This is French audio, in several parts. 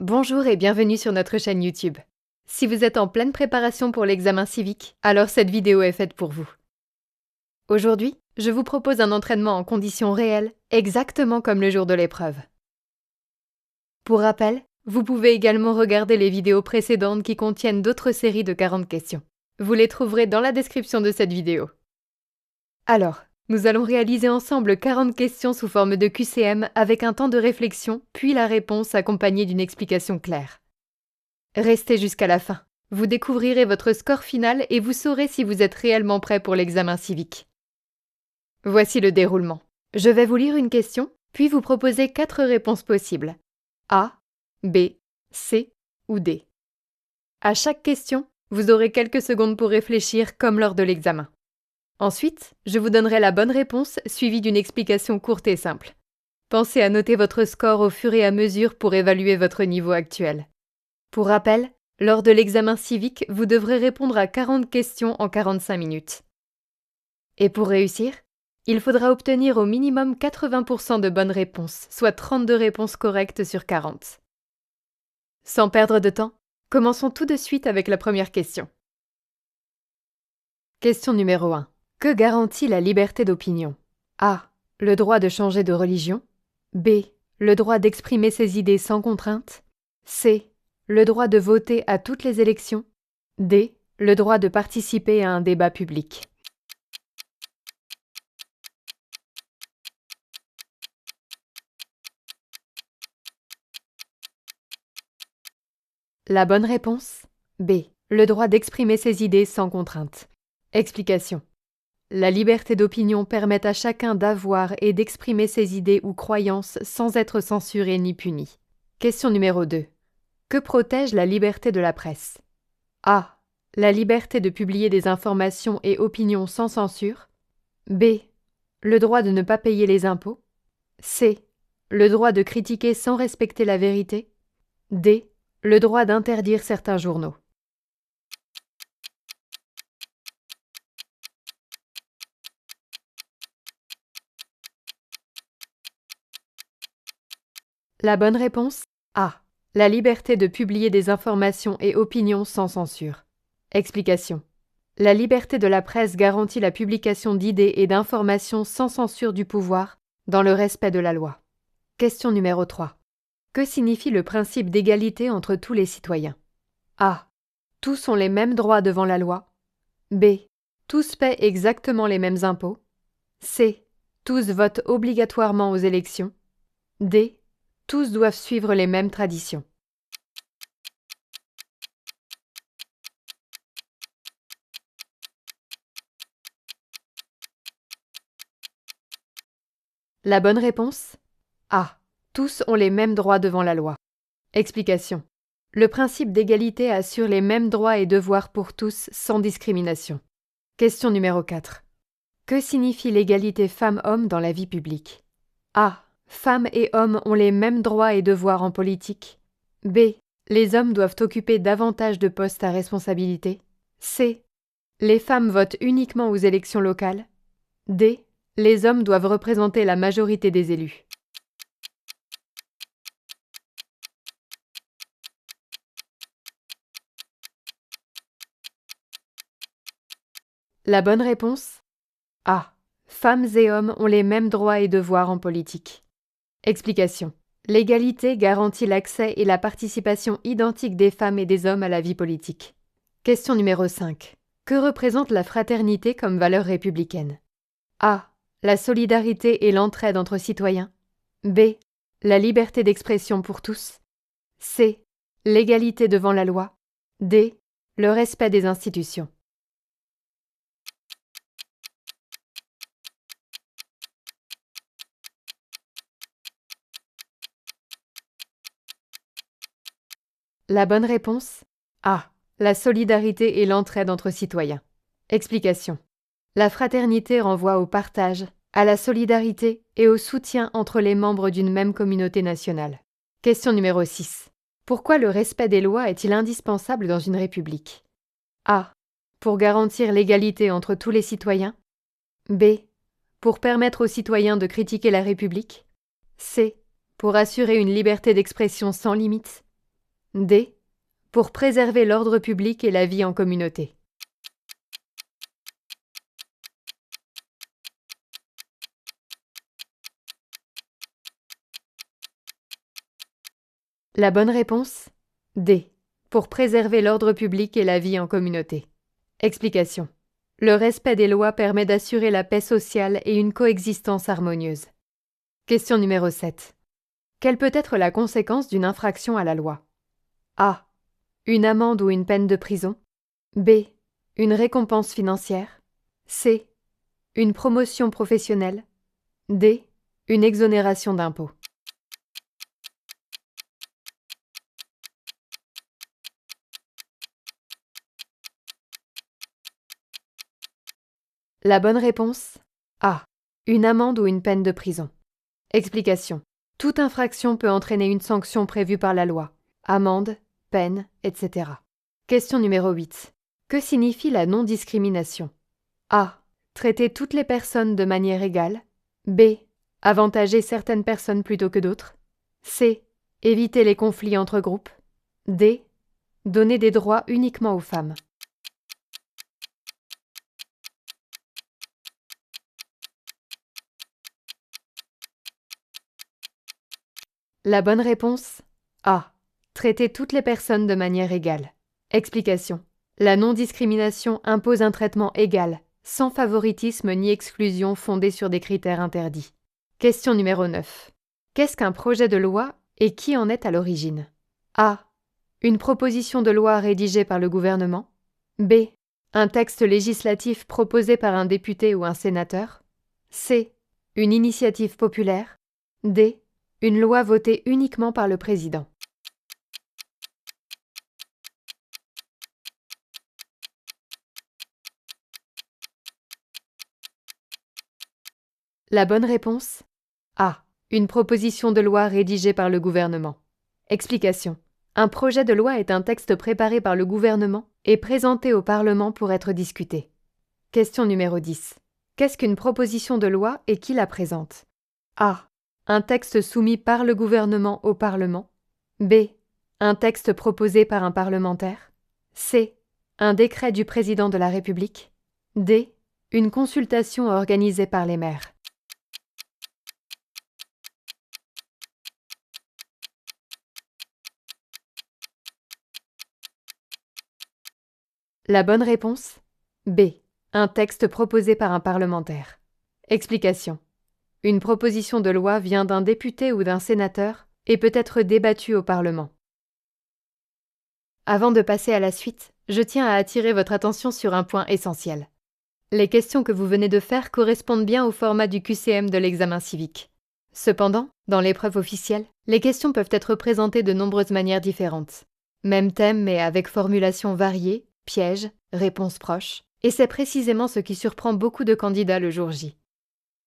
Bonjour et bienvenue sur notre chaîne YouTube. Si vous êtes en pleine préparation pour l'examen civique, alors cette vidéo est faite pour vous. Aujourd'hui, je vous propose un entraînement en conditions réelles, exactement comme le jour de l'épreuve. Pour rappel, vous pouvez également regarder les vidéos précédentes qui contiennent d'autres séries de 40 questions. Vous les trouverez dans la description de cette vidéo. Alors, nous allons réaliser ensemble 40 questions sous forme de QCM avec un temps de réflexion, puis la réponse accompagnée d'une explication claire. Restez jusqu'à la fin. Vous découvrirez votre score final et vous saurez si vous êtes réellement prêt pour l'examen civique. Voici le déroulement. Je vais vous lire une question, puis vous proposer 4 réponses possibles. A, B, C ou D. À chaque question, vous aurez quelques secondes pour réfléchir comme lors de l'examen. Ensuite, je vous donnerai la bonne réponse suivie d'une explication courte et simple. Pensez à noter votre score au fur et à mesure pour évaluer votre niveau actuel. Pour rappel, lors de l'examen civique, vous devrez répondre à 40 questions en 45 minutes. Et pour réussir, il faudra obtenir au minimum 80% de bonnes réponses, soit 32 réponses correctes sur 40. Sans perdre de temps, commençons tout de suite avec la première question. Question numéro 1. Que garantit la liberté d'opinion? A. Le droit de changer de religion. B. Le droit d'exprimer ses idées sans contrainte. C. Le droit de voter à toutes les élections. D. Le droit de participer à un débat public. La bonne réponse? B. Le droit d'exprimer ses idées sans contrainte. Explication. La liberté d'opinion permet à chacun d'avoir et d'exprimer ses idées ou croyances sans être censuré ni puni. Question numéro 2. Que protège la liberté de la presse? A. La liberté de publier des informations et opinions sans censure. B. Le droit de ne pas payer les impôts. C. Le droit de critiquer sans respecter la vérité. D. Le droit d'interdire certains journaux. La bonne réponse? A. La liberté de publier des informations et opinions sans censure. Explication. La liberté de la presse garantit la publication d'idées et d'informations sans censure du pouvoir, dans le respect de la loi. Question numéro 3. Que signifie le principe d'égalité entre tous les citoyens? A. Tous ont les mêmes droits devant la loi. B. Tous paient exactement les mêmes impôts. C. Tous votent obligatoirement aux élections. D. Tous doivent suivre les mêmes traditions. La bonne réponse? A. Tous ont les mêmes droits devant la loi. Explication. Le principe d'égalité assure les mêmes droits et devoirs pour tous sans discrimination. Question numéro 4. Que signifie l'égalité femmes-hommes dans la vie publique? A. Femmes et hommes ont les mêmes droits et devoirs en politique. B. Les hommes doivent occuper davantage de postes à responsabilité. C. Les femmes votent uniquement aux élections locales. D. Les hommes doivent représenter la majorité des élus. La bonne réponse? A. Femmes et hommes ont les mêmes droits et devoirs en politique. Explication. L'égalité garantit l'accès et la participation identique des femmes et des hommes à la vie politique. Question numéro 5. Que représente la fraternité comme valeur républicaine? A. La solidarité et l'entraide entre citoyens. B. La liberté d'expression pour tous. C. L'égalité devant la loi. D. Le respect des institutions. La bonne réponse? A. La solidarité et l'entraide entre citoyens. Explication. La fraternité renvoie au partage, à la solidarité et au soutien entre les membres d'une même communauté nationale. Question numéro 6. Pourquoi le respect des lois est-il indispensable dans une république? A. Pour garantir l'égalité entre tous les citoyens. B. Pour permettre aux citoyens de critiquer la République. C. Pour assurer une liberté d'expression sans limite. D. Pour préserver l'ordre public et la vie en communauté. La bonne réponse? D. Pour préserver l'ordre public et la vie en communauté. Explication. Le respect des lois permet d'assurer la paix sociale et une coexistence harmonieuse. Question numéro 7. Quelle peut être la conséquence d'une infraction à la loi? A. Une amende ou une peine de prison. B. Une récompense financière. C. Une promotion professionnelle. D. Une exonération d'impôts. La bonne réponse? A. Une amende ou une peine de prison. Explication. Toute infraction peut entraîner une sanction prévue par la loi. Amende, peine, etc. Question numéro 8. Que signifie la non-discrimination? A. Traiter toutes les personnes de manière égale. B. Avantager certaines personnes plutôt que d'autres. C. Éviter les conflits entre groupes. D. Donner des droits uniquement aux femmes. La bonne réponse? A. Traiter toutes les personnes de manière égale. Explication. La non-discrimination impose un traitement égal, sans favoritisme ni exclusion fondée sur des critères interdits. Question numéro 9. Qu'est-ce qu'un projet de loi et qui en est à l'origine? A. Une proposition de loi rédigée par le gouvernement. B. Un texte législatif proposé par un député ou un sénateur. C. Une initiative populaire. D. Une loi votée uniquement par le président. La bonne réponse? A. Une proposition de loi rédigée par le gouvernement. Explication. Un projet de loi est un texte préparé par le gouvernement et présenté au Parlement pour être discuté. Question numéro 10. Qu'est-ce qu'une proposition de loi et qui la présente? A. Un texte soumis par le gouvernement au Parlement. B. Un texte proposé par un parlementaire. C. Un décret du président de la République. D. Une consultation organisée par les maires. La bonne réponse? B. Un texte proposé par un parlementaire. Explication. Une proposition de loi vient d'un député ou d'un sénateur et peut être débattue au Parlement. Avant de passer à la suite, je tiens à attirer votre attention sur un point essentiel. Les questions que vous venez de faire correspondent bien au format du QCM de l'examen civique. Cependant, dans l'épreuve officielle, les questions peuvent être présentées de nombreuses manières différentes. Même thème mais avec formulation variée, pièges, réponses proches, et c'est précisément ce qui surprend beaucoup de candidats le jour J.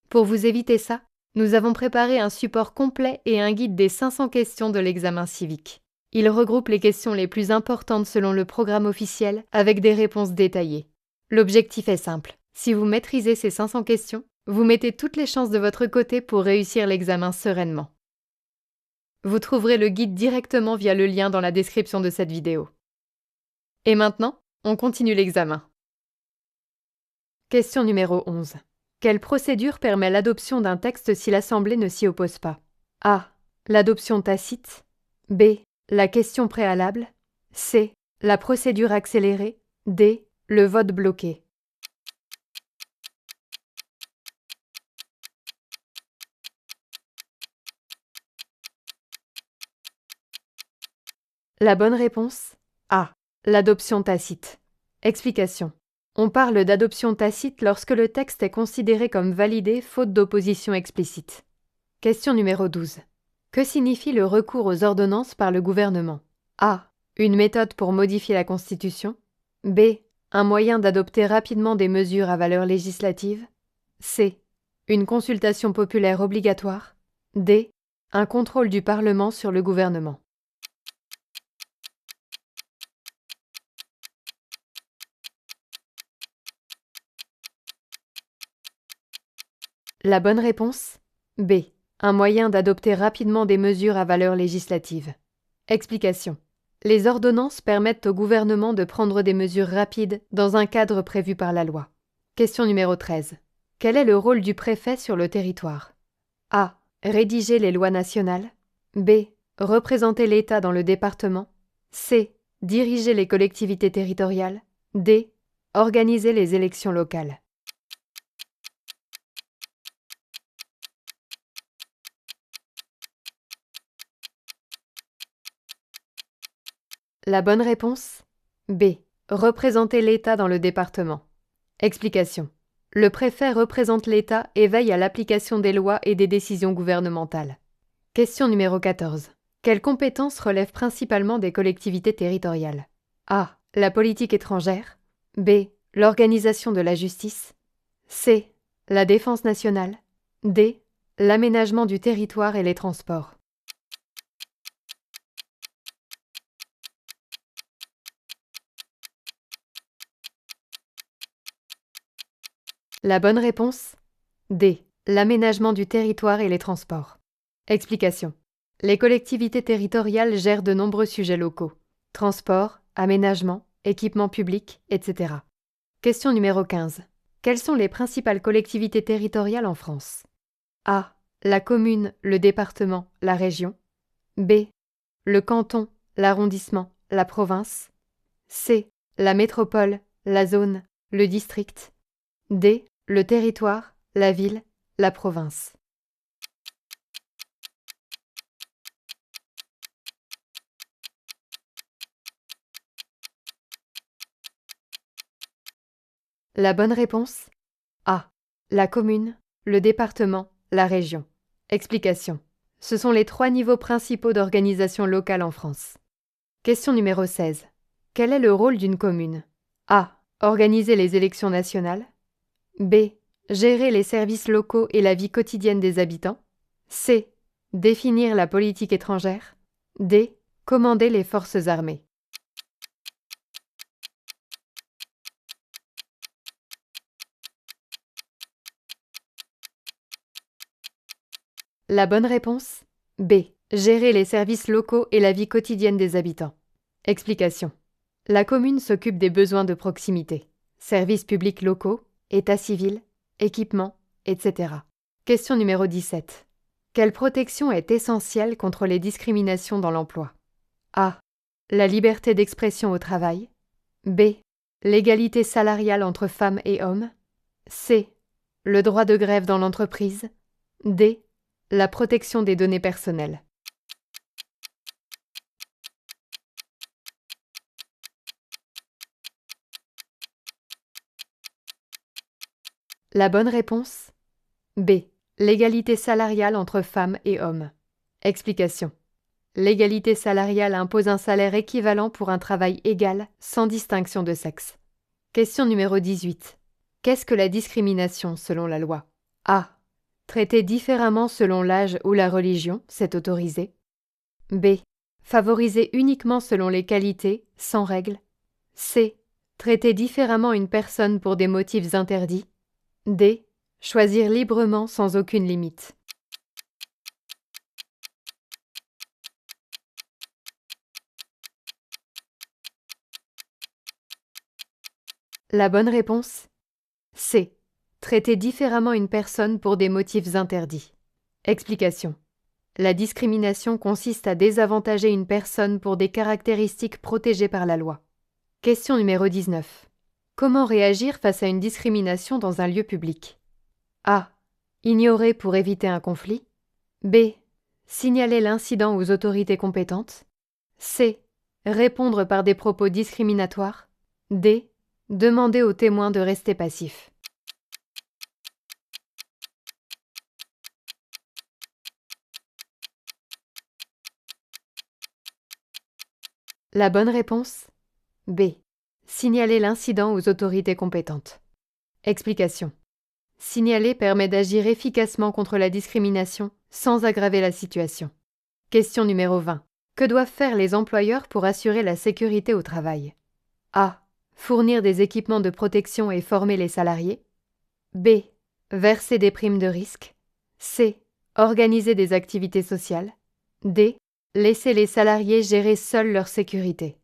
Pour vous éviter ça, nous avons préparé un support complet et un guide des 500 questions de l'examen civique. Il regroupe les questions les plus importantes selon le programme officiel avec des réponses détaillées. L'objectif est simple. Si vous maîtrisez ces 500 questions, vous mettez toutes les chances de votre côté pour réussir l'examen sereinement. Vous trouverez le guide directement via le lien dans la description de cette vidéo. Et maintenant, on continue l'examen. Question numéro 11. Quelle procédure permet l'adoption d'un texte si l'Assemblée ne s'y oppose pas? A. L'adoption tacite. B. La question préalable. C. La procédure accélérée. D. Le vote bloqué. La bonne réponse? A. L'adoption tacite. Explication. On parle d'adoption tacite lorsque le texte est considéré comme validé faute d'opposition explicite. Question numéro 12. Que signifie le recours aux ordonnances par le gouvernement? A. Une méthode pour modifier la Constitution. B. Un moyen d'adopter rapidement des mesures à valeur législative. C. Une consultation populaire obligatoire. D. Un contrôle du Parlement sur le gouvernement. La bonne réponse? B. Un moyen d'adopter rapidement des mesures à valeur législative. Explication. Les ordonnances permettent au gouvernement de prendre des mesures rapides dans un cadre prévu par la loi. Question numéro 13. Quel est le rôle du préfet sur le territoire? A. Rédiger les lois nationales. B. Représenter l'État dans le département. C. Diriger les collectivités territoriales. D. Organiser les élections locales. La bonne réponse? B. Représenter l'État dans le département. Explication. Le préfet représente l'État et veille à l'application des lois et des décisions gouvernementales. Question numéro 14. Quelles compétences relèvent principalement des collectivités territoriales? A. La politique étrangère. B. L'organisation de la justice. C. La défense nationale. D. L'aménagement du territoire et les transports. La bonne réponse? D. L'aménagement du territoire et les transports. Explication. Les collectivités territoriales gèrent de nombreux sujets locaux. Transport, aménagement, équipement public, etc. Question numéro 15. Quelles sont les principales collectivités territoriales en France? A. La commune, le département, la région. B. Le canton, l'arrondissement, la province. C. La métropole, la zone, le district. D. Le territoire, la ville, la province. La bonne réponse? A. La commune, le département, la région. Explication. Ce sont les 3 niveaux principaux d'organisation locale en France. Question numéro 16. Quel est le rôle d'une commune? A. Organiser les élections nationales. B. Gérer les services locaux et la vie quotidienne des habitants. C. Définir la politique étrangère. D. Commander les forces armées. La bonne réponse? B. Gérer les services locaux et la vie quotidienne des habitants. Explication. La commune s'occupe des besoins de proximité. Services publics locaux, état civil, équipements, etc. Question numéro 17. Quelle protection est essentielle contre les discriminations dans l'emploi? A. La liberté d'expression au travail. B. L'égalité salariale entre femmes et hommes. C. Le droit de grève dans l'entreprise. D. La protection des données personnelles. La bonne réponse? B. L'égalité salariale entre femmes et hommes. Explication. L'égalité salariale impose un salaire équivalent pour un travail égal, sans distinction de sexe. Question numéro 18. Qu'est-ce que la discrimination selon la loi? A. Traiter différemment selon l'âge ou la religion, c'est autorisé. B. Favoriser uniquement selon les qualités, sans règle. C. Traiter différemment une personne pour des motifs interdits. D. Choisir librement sans aucune limite. La bonne réponse? C. Traiter différemment une personne pour des motifs interdits. Explication. La discrimination consiste à désavantager une personne pour des caractéristiques protégées par la loi. Question numéro 19. Comment réagir face à une discrimination dans un lieu public? A. Ignorer pour éviter un conflit. B. Signaler l'incident aux autorités compétentes. C. Répondre par des propos discriminatoires. D. Demander aux témoins de rester passifs. La bonne réponse? B. Signaler l'incident aux autorités compétentes. Explication. Signaler permet d'agir efficacement contre la discrimination sans aggraver la situation. Question numéro 20. Que doivent faire les employeurs pour assurer la sécurité au travail? A. Fournir des équipements de protection et former les salariés. B. Verser des primes de risque. C. Organiser des activités sociales. D. Laisser les salariés gérer seuls leur sécurité.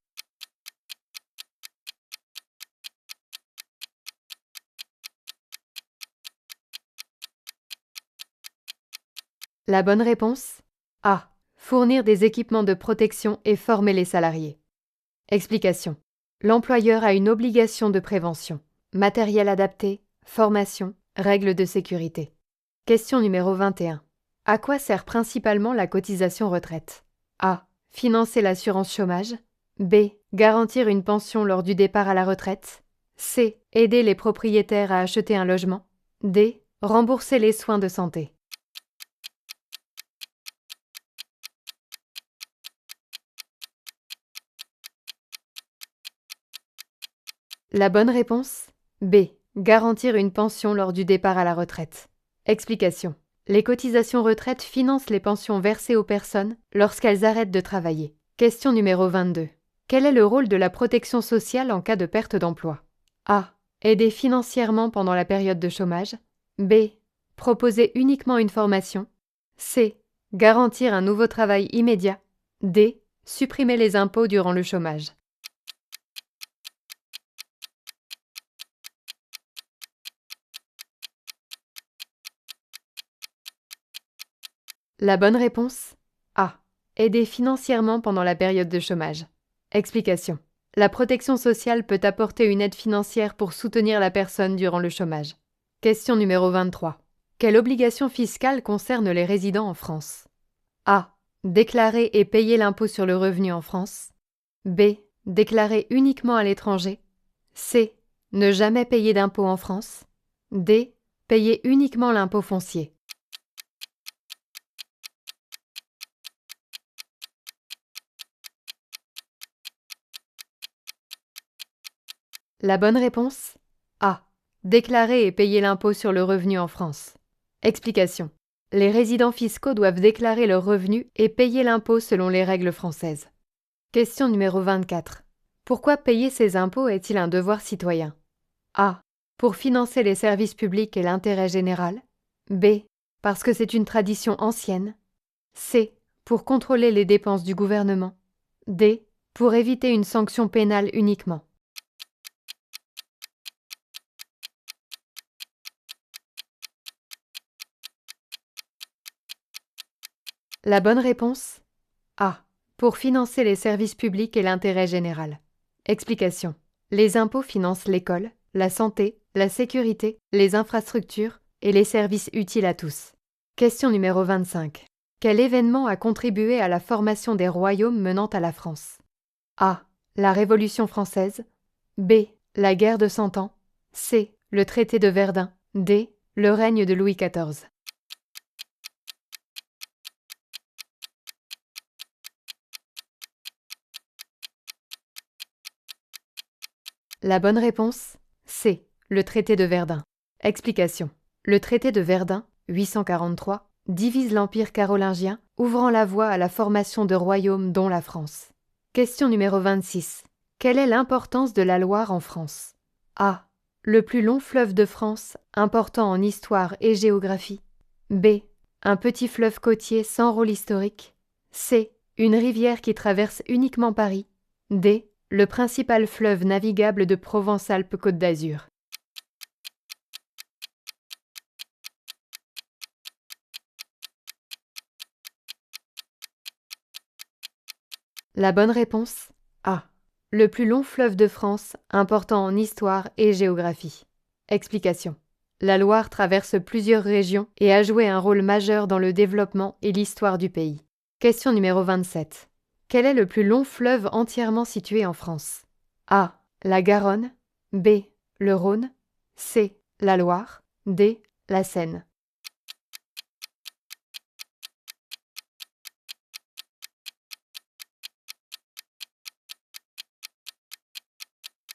La bonne réponse? A. Fournir des équipements de protection et former les salariés. Explication. L'employeur a une obligation de prévention. Matériel adapté, formation, règles de sécurité. Question numéro 21. À quoi sert principalement la cotisation retraite? A. Financer l'assurance chômage. B. Garantir une pension lors du départ à la retraite. C. Aider les propriétaires à acheter un logement. D. Rembourser les soins de santé. La bonne réponse? B. Garantir une pension lors du départ à la retraite. Explication. Les cotisations retraite financent les pensions versées aux personnes lorsqu'elles arrêtent de travailler. Question numéro 22. Quel est le rôle de la protection sociale en cas de perte d'emploi? A. Aider financièrement pendant la période de chômage. B. Proposer uniquement une formation. C. Garantir un nouveau travail immédiat. D. Supprimer les impôts durant le chômage. La bonne réponse? A. Aider financièrement pendant la période de chômage. Explication. La protection sociale peut apporter une aide financière pour soutenir la personne durant le chômage. Question numéro 23. Quelle obligation fiscale concerne les résidents en France? A. Déclarer et payer l'impôt sur le revenu en France. B. Déclarer uniquement à l'étranger. C. Ne jamais payer d'impôt en France. D. Payer uniquement l'impôt foncier. La bonne réponse? A. Déclarer et payer l'impôt sur le revenu en France. Explication. Les résidents fiscaux doivent déclarer leurs revenus et payer l'impôt selon les règles françaises. Question numéro 24. Pourquoi payer ses impôts est-il un devoir citoyen? A. Pour financer les services publics et l'intérêt général. B. Parce que c'est une tradition ancienne. C. Pour contrôler les dépenses du gouvernement. D. Pour éviter une sanction pénale uniquement. La bonne réponse? A. Pour financer les services publics et l'intérêt général. Explication. Les impôts financent l'école, la santé, la sécurité, les infrastructures et les services utiles à tous. Question numéro 25. Quel événement a contribué à la formation des royaumes menant à la France? A. La Révolution française. B. La guerre de Cent Ans. C. Le traité de Verdun. D. Le règne de Louis XIV. La bonne réponse? C. Le traité de Verdun. Explication. Le traité de Verdun, 843, divise l'Empire carolingien, ouvrant la voie à la formation de royaumes dont la France. Question numéro 26. Quelle est l'importance de la Loire en France? A. Le plus long fleuve de France, important en histoire et géographie. B. Un petit fleuve côtier sans rôle historique. C. Une rivière qui traverse uniquement Paris. D. Le principal fleuve navigable de Provence-Alpes-Côte d'Azur. La bonne réponse? A. Le plus long fleuve de France, important en histoire et géographie. Explication. La Loire traverse plusieurs régions et a joué un rôle majeur dans le développement et l'histoire du pays. Question numéro 27. Quel est le plus long fleuve entièrement situé en France? A. La Garonne. B. Le Rhône. C. La Loire. D. La Seine.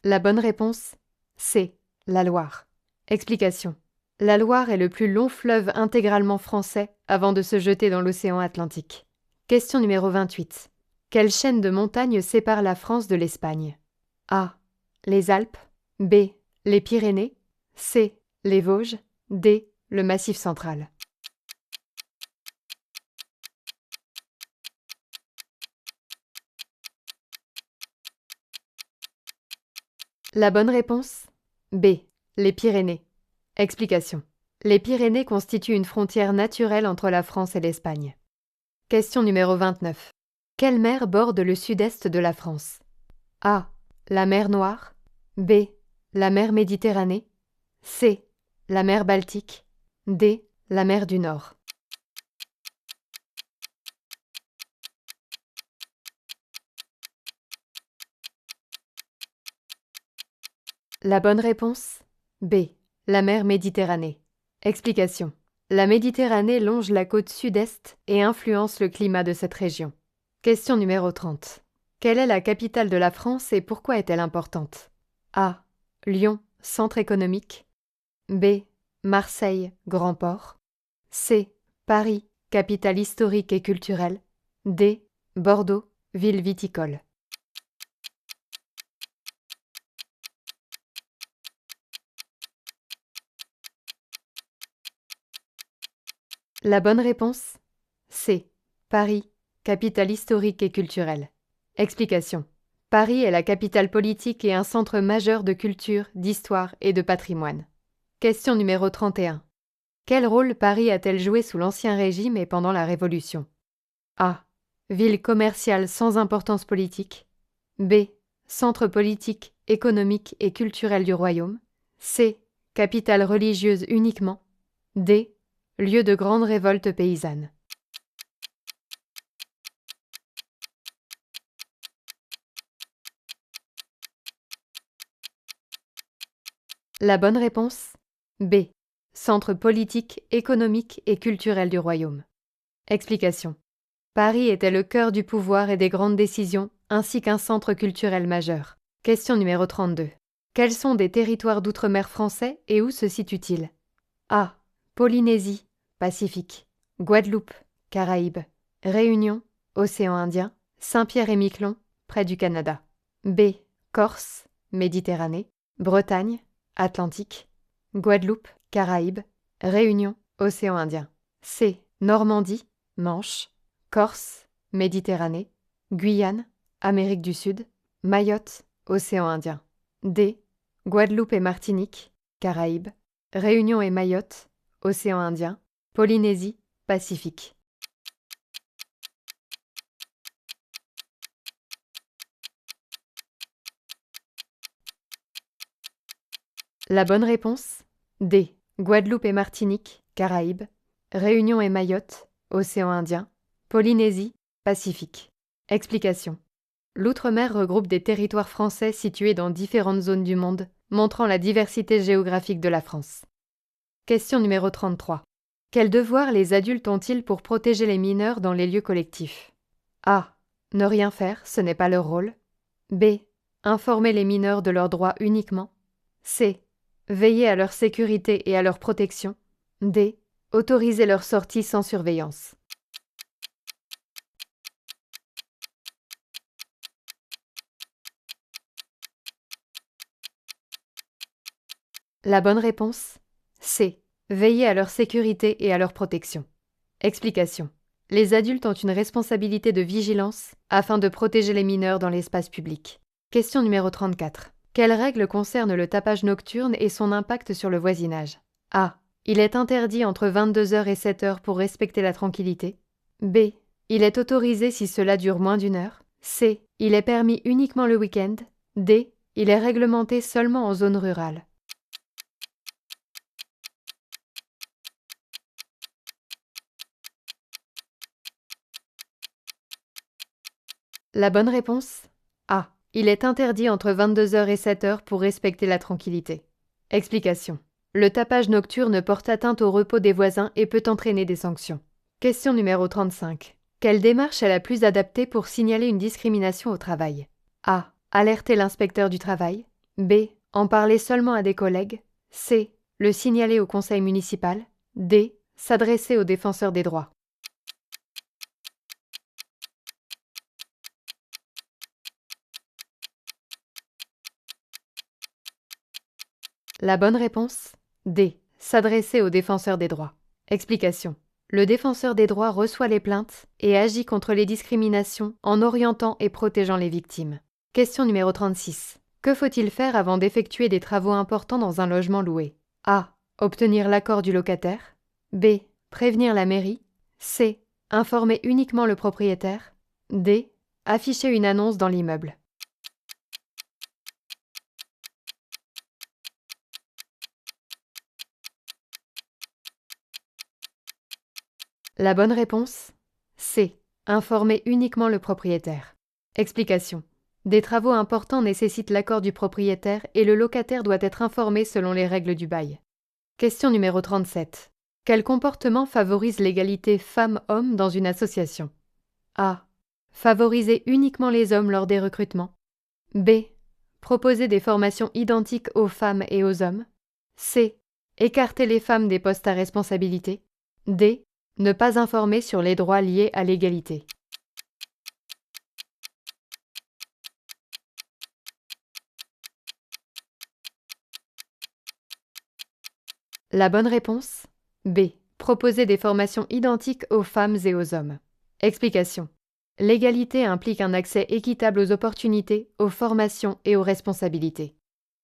La bonne réponse? C. La Loire. Explication. La Loire est le plus long fleuve intégralement français avant de se jeter dans l'océan Atlantique. Question numéro 28. Quelle chaîne de montagnes sépare la France de l'Espagne? A. Les Alpes. B. Les Pyrénées. C. Les Vosges. D. Le Massif central. La bonne réponse? B. Les Pyrénées. Explication. Les Pyrénées constituent une frontière naturelle entre la France et l'Espagne. Question numéro 29. Quelle mer borde le sud-est de la France? A. La mer Noire. B. La mer Méditerranée. C. La mer Baltique. D. La mer du Nord. La bonne réponse? B. La mer Méditerranée. Explication. La Méditerranée longe la côte sud-est et influence le climat de cette région. Question numéro 30. Quelle est la capitale de la France et pourquoi est-elle importante? A. Lyon, centre économique. B. Marseille, grand port. C. Paris, capitale historique et culturelle. D. Bordeaux, ville viticole. La bonne réponse? C. Paris, capitale historique et culturelle. Explication. Paris est la capitale politique et un centre majeur de culture, d'histoire et de patrimoine. Question numéro 31. Quel rôle Paris a-t-elle joué sous l'Ancien Régime et pendant la Révolution? A. Ville commerciale sans importance politique. B. Centre politique, économique et culturel du royaume. C. Capitale religieuse uniquement. D. Lieu de grande révolte paysanne. La bonne réponse? B. Centre politique, économique et culturel du royaume. Explication. Paris était le cœur du pouvoir et des grandes décisions, ainsi qu'un centre culturel majeur. Question numéro 32. Quels sont des territoires d'outre-mer français et où se situent-ils? A. Polynésie, Pacifique. Guadeloupe, Caraïbes. Réunion, Océan Indien. Saint-Pierre-et-Miquelon, près du Canada. B. Corse, Méditerranée. Bretagne, Atlantique. Guadeloupe, Caraïbes. Réunion, Océan Indien. C. Normandie, Manche. Corse, Méditerranée. Guyane, Amérique du Sud. Mayotte, Océan Indien. D. Guadeloupe et Martinique, Caraïbes. Réunion et Mayotte, Océan Indien. Polynésie, Pacifique. La bonne réponse? D. Guadeloupe et Martinique, Caraïbes. Réunion et Mayotte, Océan Indien. Polynésie, Pacifique. Explication. L'outre-mer regroupe des territoires français situés dans différentes zones du monde, montrant la diversité géographique de la France. Question numéro 33. Quels devoirs les adultes ont-ils pour protéger les mineurs dans les lieux collectifs? A. Ne rien faire, ce n'est pas leur rôle. B. Informer les mineurs de leurs droits uniquement. C. Veiller à leur sécurité et à leur protection. D. Autoriser leur sortie sans surveillance. La bonne réponse? C. Veiller à leur sécurité et à leur protection. Explication. Les adultes ont une responsabilité de vigilance afin de protéger les mineurs dans l'espace public. Question numéro 34. Quelle règle concerne le tapage nocturne et son impact sur le voisinage? A. Il est interdit entre 22h et 7h pour respecter la tranquillité. B. Il est autorisé si cela dure moins d'une heure. C. Il est permis uniquement le week-end. D. Il est réglementé seulement en zone rurale. La bonne réponse? A. Il est interdit entre 22h et 7h pour respecter la tranquillité. Explication. Le tapage nocturne porte atteinte au repos des voisins et peut entraîner des sanctions. Question numéro 35. Quelle démarche est la plus adaptée pour signaler une discrimination au travail? A. Alerter l'inspecteur du travail. B. En parler seulement à des collègues. C. Le signaler au conseil municipal. D. S'adresser au défenseur des droits. La bonne réponse? D. S'adresser au défenseur des droits. Explication. Le défenseur des droits reçoit les plaintes et agit contre les discriminations en orientant et protégeant les victimes. Question numéro 36. Que faut-il faire avant d'effectuer des travaux importants dans un logement loué? A. Obtenir l'accord du locataire. B. Prévenir la mairie. C. Informer uniquement le propriétaire. D. Afficher une annonce dans l'immeuble. La bonne réponse? C. Informer uniquement le propriétaire. Explication. Des travaux importants nécessitent l'accord du propriétaire et le locataire doit être informé selon les règles du bail. Question numéro 37. Quel comportement favorise l'égalité femmes-hommes dans une association? A. Favoriser uniquement les hommes lors des recrutements. B. Proposer des formations identiques aux femmes et aux hommes. C. Écarter les femmes des postes à responsabilité. D. Ne pas informer sur les droits liés à l'égalité. La bonne réponse? B. Proposer des formations identiques aux femmes et aux hommes. Explication. L'égalité implique un accès équitable aux opportunités, aux formations et aux responsabilités.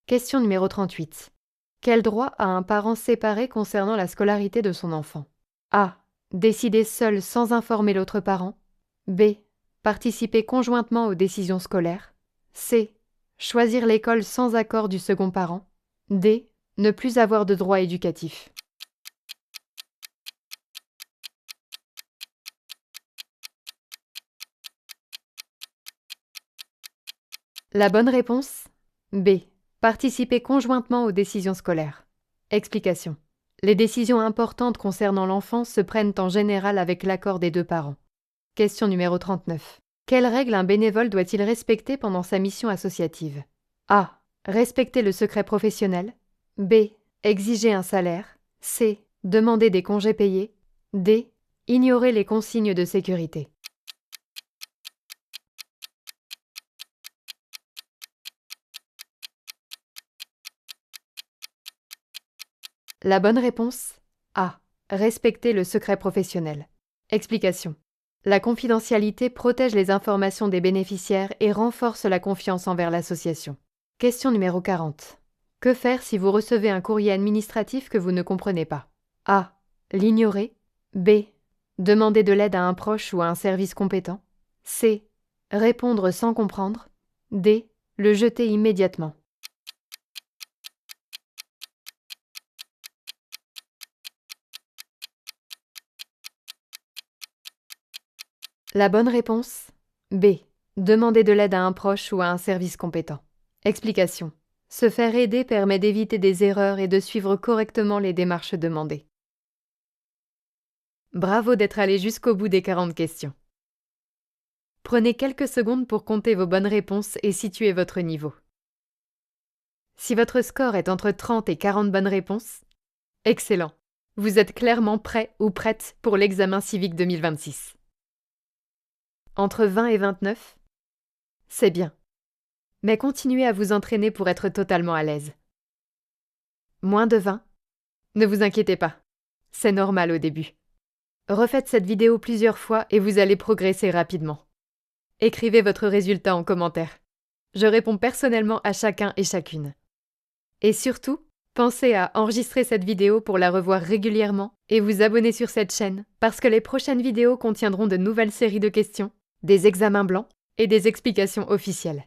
Question numéro 38. Quel droit a un parent séparé concernant la scolarité de son enfant? A. Décider seul sans informer l'autre parent. B. Participer conjointement aux décisions scolaires. C. Choisir l'école sans accord du second parent. D. Ne plus avoir de droits éducatifs. La bonne réponse? B. Participer conjointement aux décisions scolaires. Explication. Les décisions importantes concernant l'enfant se prennent en général avec l'accord des deux parents. Question numéro 39. Quelles règles un bénévole doit-il respecter pendant sa mission associative? A. Respecter le secret professionnel. B. Exiger un salaire. C. Demander des congés payés. D. Ignorer les consignes de sécurité. La bonne réponse? A. Respecter le secret professionnel. Explication. La confidentialité protège les informations des bénéficiaires et renforce la confiance envers l'association. Question numéro 40. Que faire si vous recevez un courrier administratif que vous ne comprenez pas? A. L'ignorer. B. Demander de l'aide à un proche ou à un service compétent. C. Répondre sans comprendre. D. Le jeter immédiatement. La bonne réponse? B. Demander de l'aide à un proche ou à un service compétent. Explication. Se faire aider permet d'éviter des erreurs et de suivre correctement les démarches demandées. Bravo d'être allé jusqu'au bout des 40 questions. Prenez quelques secondes pour compter vos bonnes réponses et situer votre niveau. Si votre score est entre 30 et 40 bonnes réponses, excellent. Vous êtes clairement prêt ou prête pour l'examen civique 2026. Entre 20 et 29, c'est bien. Mais continuez à vous entraîner pour être totalement à l'aise. Moins de 20, ne vous inquiétez pas. C'est normal au début. Refaites cette vidéo plusieurs fois et vous allez progresser rapidement. Écrivez votre résultat en commentaire. Je réponds personnellement à chacun et chacune. Et surtout, pensez à enregistrer cette vidéo pour la revoir régulièrement et vous abonner sur cette chaîne parce que les prochaines vidéos contiendront de nouvelles séries de questions, des examens blancs et des explications officielles.